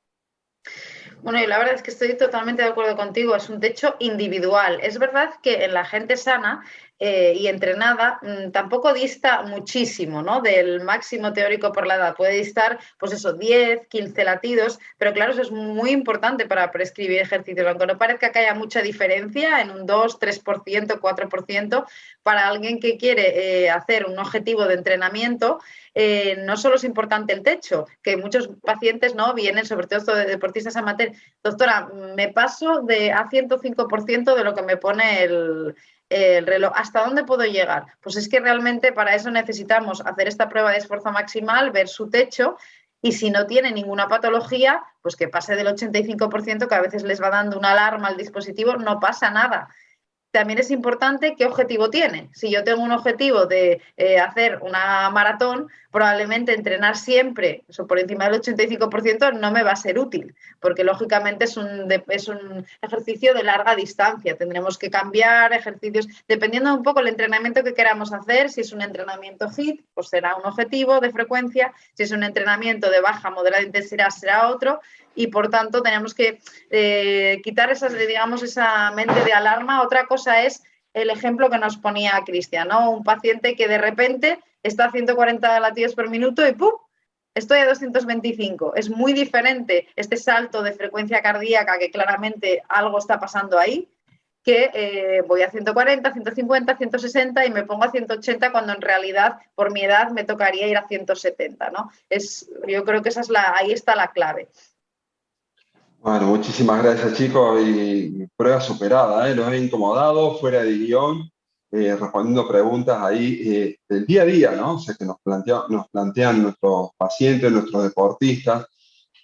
Bueno, y la verdad es que estoy totalmente de acuerdo contigo, es un techo individual. Es verdad que en la gente sana y entrenada tampoco dista muchísimo, ¿no? Del máximo teórico por la edad. Puede distar, pues eso, 10, 15 latidos, pero claro, eso es muy importante para prescribir ejercicios, aunque no parezca que haya mucha diferencia en un 2, 3%, 4%, para alguien que quiere hacer un objetivo de entrenamiento. No solo es importante el techo, que muchos pacientes no vienen, sobre todo de deportistas amateur, doctora, me paso a 105% de lo que me pone el reloj. ¿Hasta dónde puedo llegar? Pues es que realmente para eso necesitamos hacer esta prueba de esfuerzo maximal, ver su techo Y si no tiene ninguna patología, pues que pase del 85%, que a veces les va dando una alarma al dispositivo, no pasa nada. También es importante qué objetivo tiene. Si yo tengo un objetivo de hacer una maratón, probablemente entrenar siempre, eso por encima del 85%, no me va a ser útil, porque lógicamente es un ejercicio de larga distancia. Tendremos que cambiar ejercicios, dependiendo un poco del entrenamiento que queramos hacer. Si es un entrenamiento HIIT, pues será un objetivo de frecuencia. Si es un entrenamiento de baja, moderada intensidad, será otro. Y por tanto tenemos que quitar esa mente de alarma. Otra cosa es el ejemplo que nos ponía Cristian, ¿no? Un paciente que de repente está a 140 latidos por minuto y ¡pum!, estoy a 225. Es muy diferente este salto de frecuencia cardíaca, que claramente algo está pasando ahí, que voy a 140, 150, 160 y me pongo a 180 cuando en realidad por mi edad me tocaría ir a 170, ¿no? Yo creo que ahí está la clave. Bueno, muchísimas gracias, chicos, y prueba superada, ¿eh? Los he incomodado fuera de guión, respondiendo preguntas ahí del día a día, ¿no? O sea, que nos plantean nuestros pacientes, nuestros deportistas.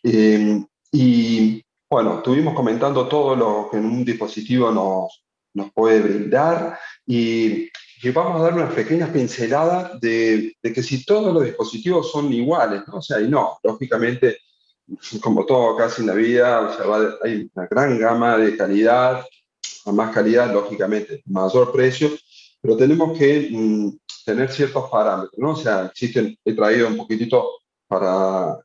Y bueno, estuvimos comentando todo lo que en un dispositivo nos puede brindar y vamos a dar unas pequeñas pinceladas de que si todos los dispositivos son iguales, ¿no? O sea, y no, lógicamente, como todo casi en la vida, o sea, hay una gran gama de calidad, a más calidad, lógicamente, mayor precio, pero tenemos que tener ciertos parámetros, ¿no? O sea, he traído un poquitito para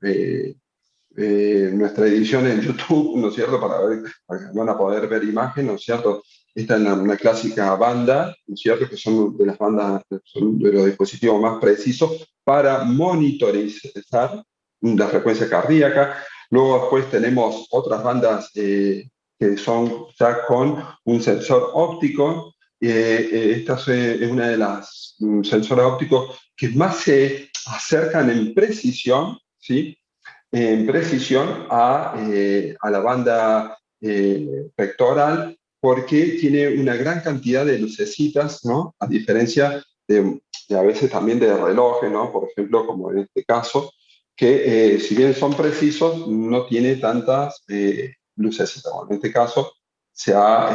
nuestra edición en YouTube, ¿no es cierto? Para que van a poder ver imagen, ¿no es cierto? Esta es una clásica banda, ¿no es cierto? Que son de las bandas, son de los dispositivos más precisos para monitorizar la frecuencia cardíaca. Luego después tenemos otras bandas que son ya con un sensor óptico. Esta es una de las sensores ópticos que más se acercan en precisión, ¿sí? En precisión a la banda pectoral, porque tiene una gran cantidad de lucecitas, ¿no? A diferencia de a veces también de relojes, ¿no? Por ejemplo, como en este caso, que si bien son precisos, no tiene tantas lucecitas. Bueno, en este caso se ha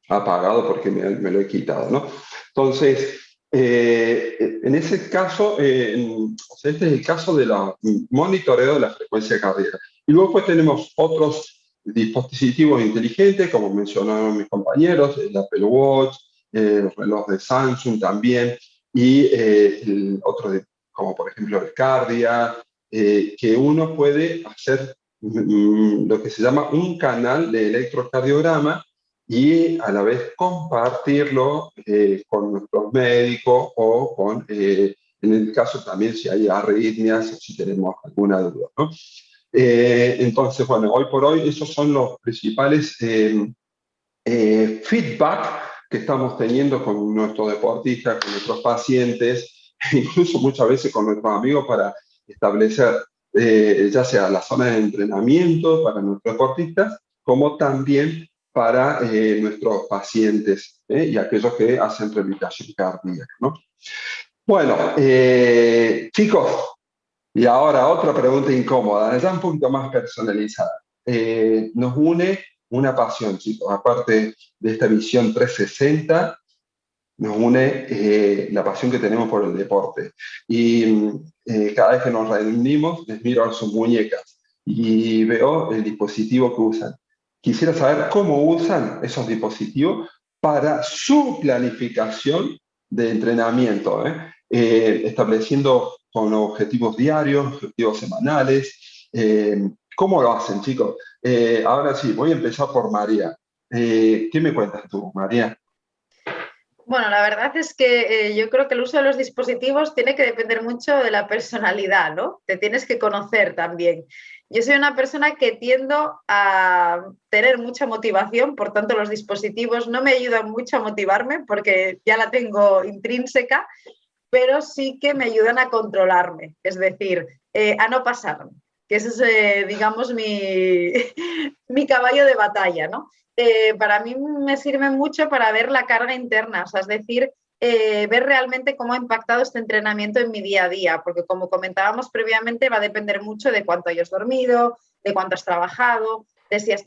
apagado porque me lo he quitado, ¿no? Entonces, en ese caso, este es el caso del monitoreo de la frecuencia cardíaca. Y luego pues tenemos otros dispositivos inteligentes, como mencionaron mis compañeros, el Apple Watch, el reloj de Samsung también, y como por ejemplo el Cardia, que uno puede hacer lo que se llama un canal de electrocardiograma y a la vez compartirlo con nuestros médicos o en el caso también si hay arritmias o si tenemos alguna duda, ¿no? Entonces, bueno, hoy por hoy esos son los principales feedback que estamos teniendo con nuestros deportistas, con nuestros pacientes, incluso muchas veces con nuestros amigos para establecer ya sea la zona de entrenamiento para nuestros deportistas, como también para nuestros pacientes y aquellos que hacen rehabilitación cardíaca, ¿no? Bueno, chicos, y ahora otra pregunta incómoda, ya un poquito más personalizada. Nos une una pasión, chicos, aparte de esta visión 360, nos une la pasión que tenemos por el deporte. Y cada vez que nos reunimos, les miro a sus muñecas y veo el dispositivo que usan. Quisiera saber cómo usan esos dispositivos para su planificación de entrenamiento, estableciendo con objetivos diarios, objetivos semanales. ¿Cómo lo hacen, chicos? Ahora sí, voy a empezar por María. ¿Qué me cuentas tú, María? Bueno, la verdad es que yo creo que el uso de los dispositivos tiene que depender mucho de la personalidad, ¿no? Te tienes que conocer también. Yo soy una persona que tiendo a tener mucha motivación, por tanto los dispositivos no me ayudan mucho a motivarme porque ya la tengo intrínseca, pero sí que me ayudan a controlarme, es decir, a no pasarme, que ese es, digamos, mi caballo de batalla, ¿no? Para mí me sirve mucho para ver la carga interna, o sea, es decir, ver realmente cómo ha impactado este entrenamiento en mi día a día, porque como comentábamos previamente, va a depender mucho de cuánto hayas dormido, de cuánto has trabajado, de si has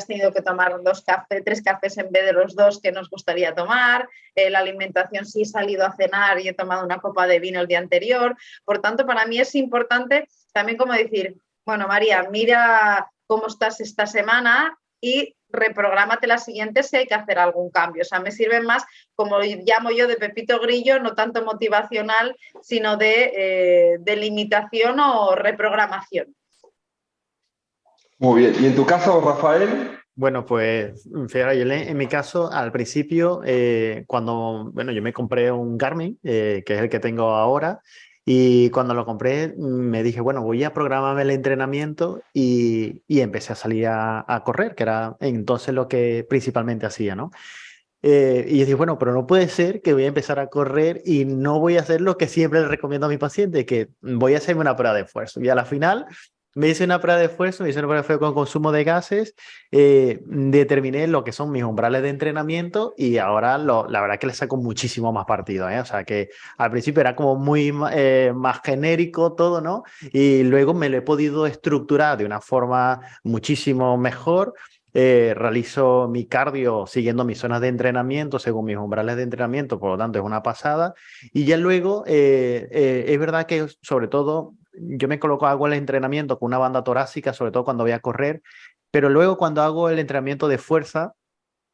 tenido que tomar 3 cafés en vez de los 2 que nos gustaría tomar, la alimentación, si he salido a cenar y he tomado una copa de vino el día anterior. Por tanto, para mí es importante también como decir, bueno, María, mira cómo estás esta semana y reprográmate la siguiente si hay que hacer algún cambio. O sea, me sirve más, como llamo yo, de pepito grillo, no tanto motivacional, sino de limitación o reprogramación. Muy bien. ¿Y en tu caso, Rafael? Bueno, pues fíjate, yo en mi caso, al principio, cuando, bueno, yo me compré un Garmin, que es el que tengo ahora, y cuando lo compré me dije, bueno, voy a programarme el entrenamiento y empecé a salir a correr, que era entonces lo que principalmente hacía, ¿no? Y yo dije, bueno, pero no puede ser que voy a empezar a correr y no voy a hacer lo que siempre le recomiendo a mi paciente, que voy a hacerme una prueba de esfuerzo. Y a la final me hice una prueba de esfuerzo, me hice una prueba de esfuerzo con consumo de gases, determiné lo que son mis umbrales de entrenamiento y ahora la verdad que le saco muchísimo más partido, ¿eh? O sea que al principio era como muy más genérico todo, ¿no? Y luego me lo he podido estructurar de una forma muchísimo mejor. Realizo mi cardio siguiendo mis zonas de entrenamiento, según mis umbrales de entrenamiento, por lo tanto es una pasada. Y ya luego, es verdad que sobre todo yo me coloco, hago el entrenamiento con una banda torácica, sobre todo cuando voy a correr, pero luego cuando hago el entrenamiento de fuerza,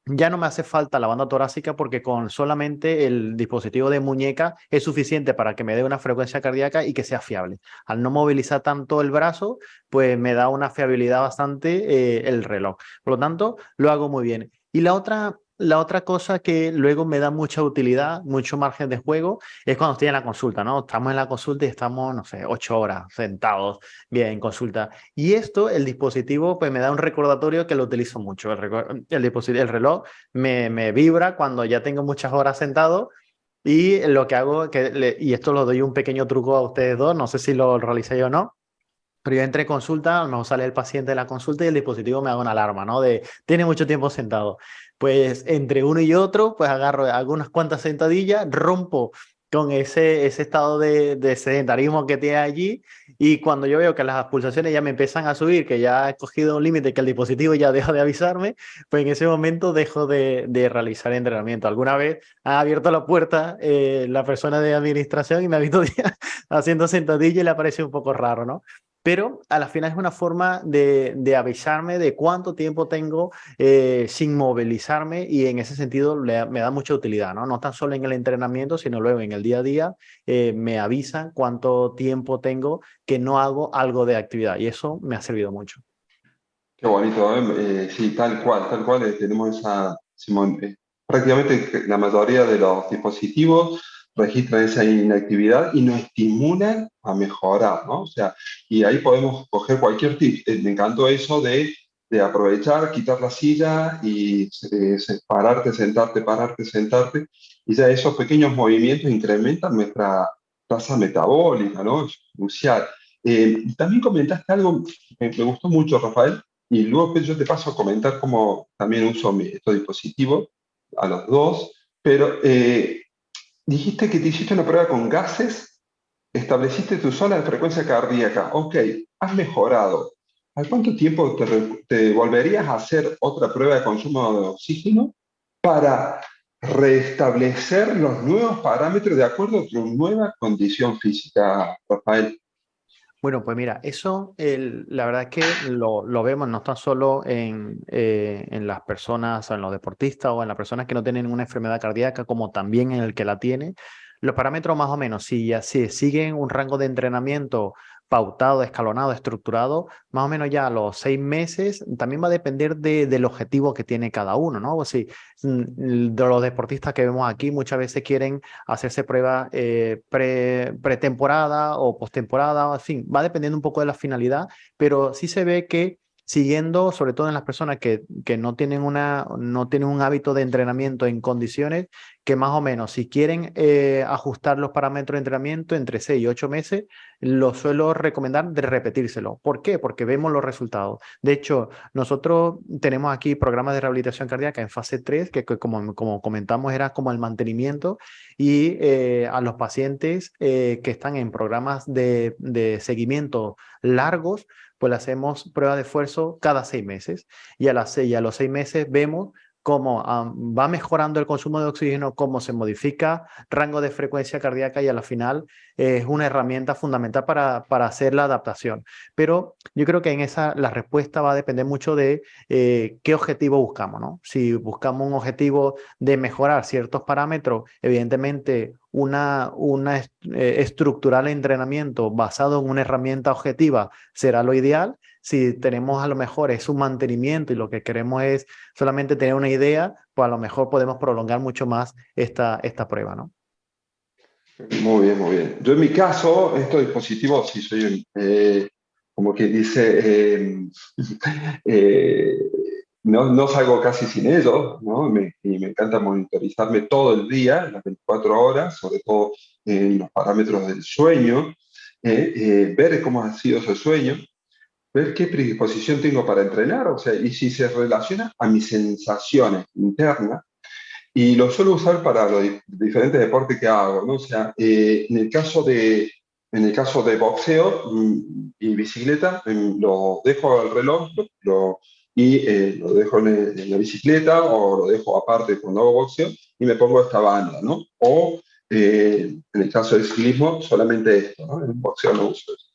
ya no me hace falta la banda torácica porque con solamente el dispositivo de muñeca es suficiente para que me dé una frecuencia cardíaca y que sea fiable. Al no movilizar tanto el brazo, pues me da una fiabilidad bastante el reloj. Por lo tanto, lo hago muy bien. Y la otra cosa que luego me da mucha utilidad, mucho margen de juego, es cuando estoy en la consulta, ¿no? Estamos en la consulta y estamos, no sé, 8 horas sentados, bien, en consulta. Y esto, el dispositivo, pues me da un recordatorio que lo utilizo mucho. El reloj me vibra cuando ya tengo muchas horas sentado y lo que hago, y esto lo doy un pequeño truco a ustedes dos, no sé si lo realicé yo o no, pero yo entre consulta, a lo mejor sale el paciente de la consulta y el dispositivo me haga una alarma, ¿no? De, tiene mucho tiempo sentado. Pues entre uno y otro, pues agarro algunas cuantas sentadillas, rompo con ese estado de sedentarismo que tiene allí y cuando yo veo que las pulsaciones ya me empiezan a subir, que ya he cogido un límite, que el dispositivo ya deja de avisarme, pues en ese momento dejo de realizar entrenamiento. Alguna vez ha abierto la puerta la persona de administración y me ha visto haciendo sentadillas y le parece un poco raro, ¿no? Pero a la final es una forma de avisarme de cuánto tiempo tengo sin movilizarme y en ese sentido me da mucha utilidad, ¿no? No tan solo en el entrenamiento, sino luego en el día a día me avisan cuánto tiempo tengo que no hago algo de actividad y eso me ha servido mucho. Qué bonito, ¿eh? Sí, tal cual. Tenemos esa, Simón, prácticamente la mayoría de los dispositivos registran esa inactividad y nos estimulan a mejorar, ¿no? O sea, y ahí podemos coger cualquier tip. Me encantó eso de aprovechar, quitar la silla y pararte, sentarte. Y ya esos pequeños movimientos incrementan nuestra tasa metabólica, ¿no? Es crucial. Y también comentaste algo, me gustó mucho, Rafael, y luego pues, yo te paso a comentar cómo también uso estos dispositivos, a los dos, pero dijiste que te hiciste una prueba con gases, estableciste tu zona de frecuencia cardíaca, ok, has mejorado. ¿Al cuánto tiempo te volverías a hacer otra prueba de consumo de oxígeno para restablecer los nuevos parámetros de acuerdo a tu nueva condición física, Rafael? Bueno, pues mira, eso la verdad es que lo vemos no tan solo en las personas, en los deportistas o en las personas que no tienen una enfermedad cardíaca, como también en el que la tiene. Los parámetros más o menos, si ya si siguen un rango de entrenamiento pautado, escalonado, estructurado, más o menos ya a los 6 meses, también va a depender del objetivo que tiene cada uno, ¿no? O si de los deportistas que vemos aquí muchas veces quieren hacerse pruebas pretemporada o postemporada, en fin, va dependiendo un poco de la finalidad, pero sí se ve que siguiendo, sobre todo en las personas que no tienen un hábito de entrenamiento en condiciones, que más o menos si quieren ajustar los parámetros de entrenamiento entre 6 y 8 meses, lo suelo recomendar de repetírselo. ¿Por qué? Porque vemos los resultados. De hecho, nosotros tenemos aquí programas de rehabilitación cardíaca en fase 3, que como comentamos era como el mantenimiento, y a los pacientes que están en programas de seguimiento largos, pues le hacemos prueba de esfuerzo cada 6 meses, y a los 6 meses vemos cómo va mejorando el consumo de oxígeno, cómo se modifica rango de frecuencia cardíaca, y a la final es una herramienta fundamental para hacer la adaptación. Pero yo creo que en la respuesta va a depender mucho de qué objetivo buscamos, ¿no? Si buscamos un objetivo de mejorar ciertos parámetros, evidentemente una estructural entrenamiento basado en una herramienta objetiva será lo ideal. Si tenemos a lo mejor es un mantenimiento y lo que queremos es solamente tener una idea, pues a lo mejor podemos prolongar mucho más esta prueba, ¿no? Muy bien, muy bien. Yo en mi caso, estos dispositivos, sí soy como que dice, no salgo casi sin ellos, ¿no? Y me encanta monitorizarme todo el día, las 24 horas, sobre todo en los parámetros del sueño, ver cómo ha sido ese sueño, ver qué predisposición tengo para entrenar, o sea, y si se relaciona a mis sensaciones internas, y lo suelo usar para los diferentes deportes que hago, ¿no? O sea, en el caso de boxeo y bicicleta, lo dejo al reloj y lo dejo en la bicicleta, o lo dejo aparte cuando hago boxeo y me pongo esta banda, ¿no? O en el caso del ciclismo, solamente esto, ¿no? En el boxeo no uso eso.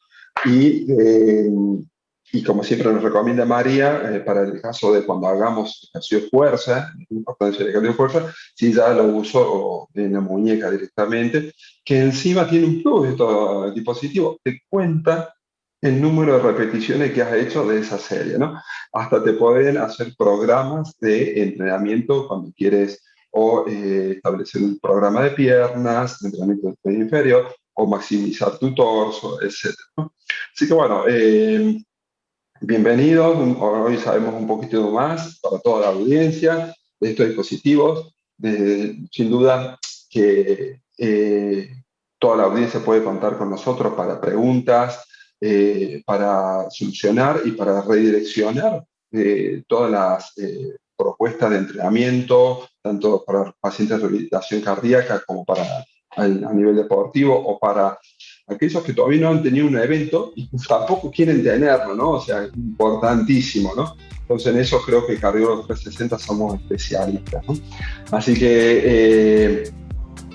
Y como siempre nos recomienda María, para el caso de cuando hagamos ejercicio de fuerza, la importancia del ejercicio de fuerza, sí ya lo uso en la muñeca directamente, que encima tiene un plus de todo el dispositivo, te cuenta el número de repeticiones que has hecho de esa serie, ¿no? Hasta te pueden hacer programas de entrenamiento cuando quieres establecer un programa de piernas, de entrenamiento del tren inferior, o maximizar tu torso, etc., ¿no? Así que bueno, bienvenidos, hoy sabemos un poquito más para toda la audiencia de estos dispositivos. Sin duda que toda la audiencia puede contar con nosotros para preguntas, para solucionar y para redireccionar todas las propuestas de entrenamiento, tanto para pacientes de rehabilitación cardíaca como a nivel deportivo, o para aquellos que todavía no han tenido un evento y tampoco quieren tenerlo, ¿no? O sea, es importantísimo, ¿no? Entonces, en eso creo que Cardiólogos 360 somos especialistas, ¿no? Así que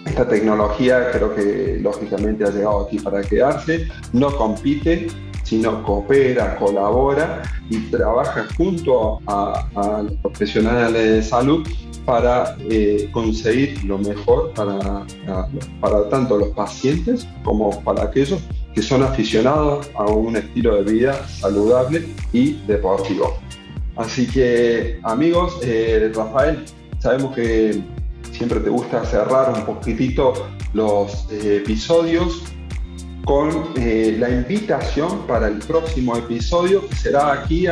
esta tecnología creo que lógicamente ha llegado aquí para quedarse, no compite, sino coopera, colabora y trabaja junto a los profesionales de salud para conseguir lo mejor para tanto los pacientes como para aquellos que son aficionados a un estilo de vida saludable y deportivo. Así que, amigos, Rafael, sabemos que siempre te gusta cerrar un poquitito los episodios con la invitación para el próximo episodio, que será aquí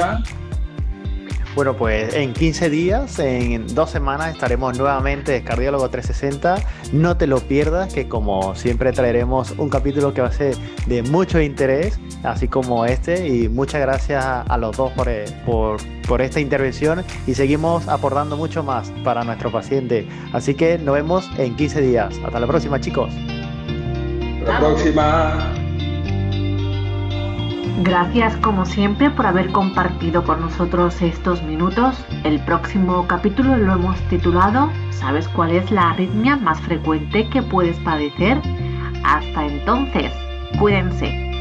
Bueno, pues en 15 días, en 2 semanas, estaremos nuevamente en Cardiólogo 360. No te lo pierdas, que como siempre traeremos un capítulo que va a ser de mucho interés, así como este. Y muchas gracias a los dos por esta intervención, y seguimos aportando mucho más para nuestro paciente. Así que nos vemos en 15 días. Hasta la próxima, chicos. Hasta la próxima. Gracias como siempre por haber compartido con nosotros estos minutos. El próximo capítulo lo hemos titulado ¿Sabes cuál es la arritmia más frecuente que puedes padecer? Hasta entonces, cuídense.